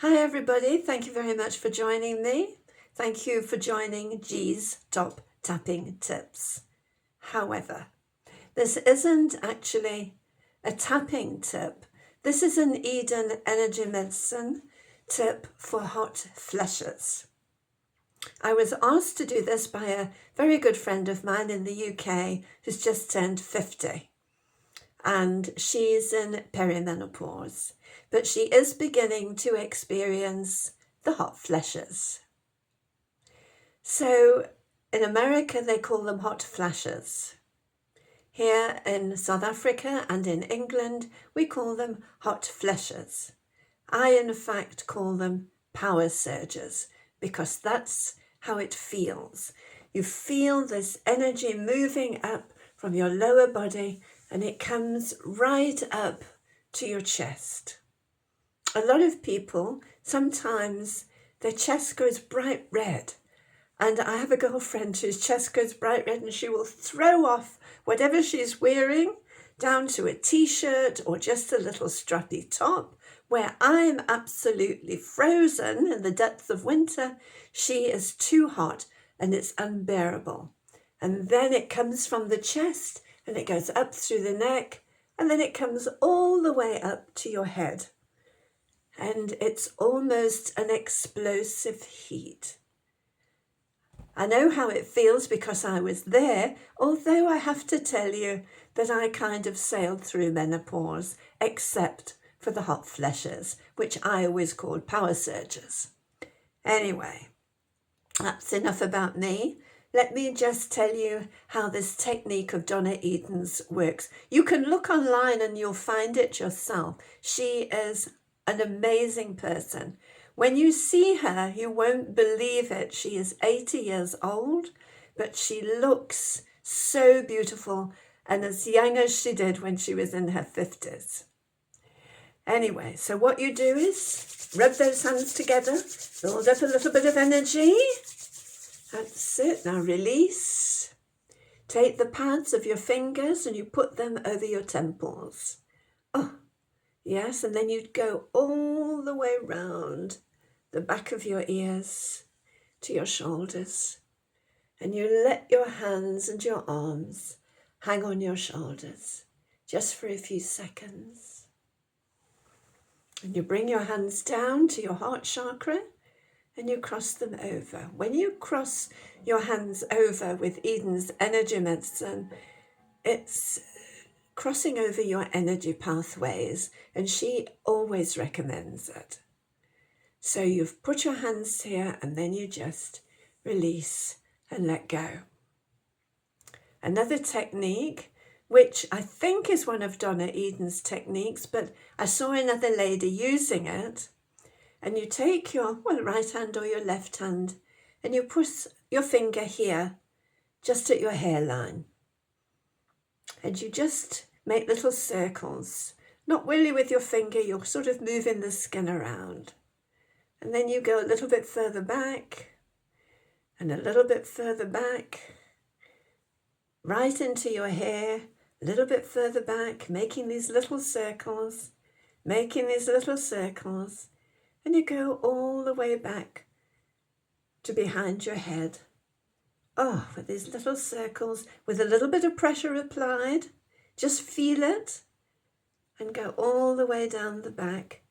Hi everybody, thank you very much for joining me. Thank you for joining G's Top Tapping Tips. However, this isn't actually a tapping tip. This is an Eden Energy Medicine tip for hot flushes. I was asked to do this by a very good friend of mine in the UK who's just turned 50. And she's in perimenopause, but she is beginning to experience the hot flashes. So in America, they call them hot flashes. Here in South Africa and in England, we call them hot flashes. I, in fact, call them power surges because that's how it feels. You feel this energy moving up from your lower body and it comes right up to your chest. A lot of people, sometimes their chest goes bright red. And I have a girlfriend whose chest goes bright red and she will throw off whatever she's wearing down to a t-shirt or just a little strappy top. Where I'm absolutely frozen in the depths of winter, she is too hot and it's unbearable. And then it comes from the chest and it goes up through the neck and then it comes all the way up to your head. And it's almost an explosive heat. I know how it feels because I was there, although I have to tell you that I kind of sailed through menopause, except for the hot flashes, which I always called power surges. Anyway, that's enough about me. Let me just tell you how this technique of Donna Eden's works. You can look online and you'll find it yourself. She is an amazing person. When you see her, you won't believe it. She is 80 years old, but she looks so beautiful and as young as she did when she was in her 50s. Anyway, so what you do is rub those hands together, build up a little bit of energy. That's it. Now release. Take the pads of your fingers and you put them over your temples. Oh, yes, and then you'd go all the way round the back of your ears to your shoulders. And you let your hands and your arms hang on your shoulders just for a few seconds. And you bring your hands down to your heart chakra and you cross them over. When you cross your hands over with Eden's energy medicine, it's crossing over your energy pathways, and she always recommends it. So you've put your hands here and then you just release and let go. Another technique, which I think is one of Donna Eden's techniques, but I saw another lady using it. And you take your right hand or your left hand and you put your finger here, just at your hairline. And you just make little circles, not really with your finger, you're sort of moving the skin around. And then you go a little bit further back and a little bit further back, right into your hair, a little bit further back, making these little circles, and you go all the way back to behind your head. Oh, with these little circles, with a little bit of pressure applied, just feel it and go all the way down the back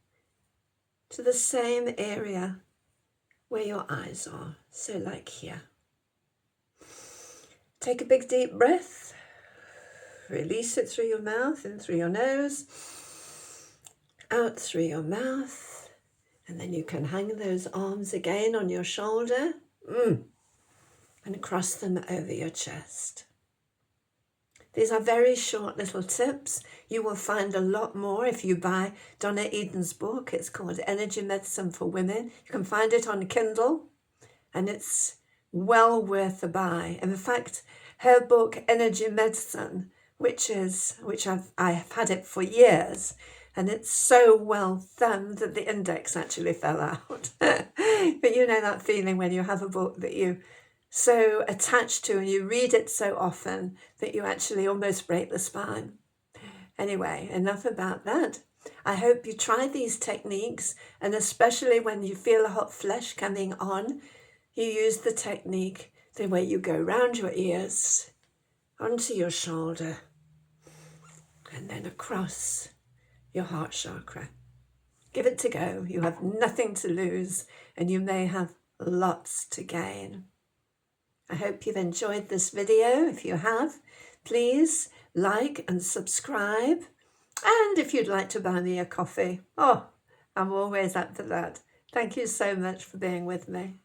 to the same area where your eyes are. So like here. Take a big deep breath. Release it through your mouth and through your nose. Out through your mouth. And then you can hang those arms again on your shoulder and cross them over your chest. These are very short little tips. You will find a lot more if you buy Donna Eden's book. It's called Energy Medicine for Women. You can find it on Kindle and it's well worth a buy. In fact, her book, Energy Medicine, which I have had it for years, and it's so well thumbed that the index actually fell out. But you know that feeling when you have a book that you so attached to and you read it so often that you actually almost break the spine. Anyway, enough about that. I hope you try these techniques, and especially when you feel a hot flush coming on, you use the technique the way you go round your ears, onto your shoulder, and then across your heart chakra. Give it a go. You have nothing to lose, and you may have lots to gain. I hope you've enjoyed this video. If you have, please like and subscribe. And if you'd like to buy me a coffee, I'm always up for that. Thank you so much for being with me.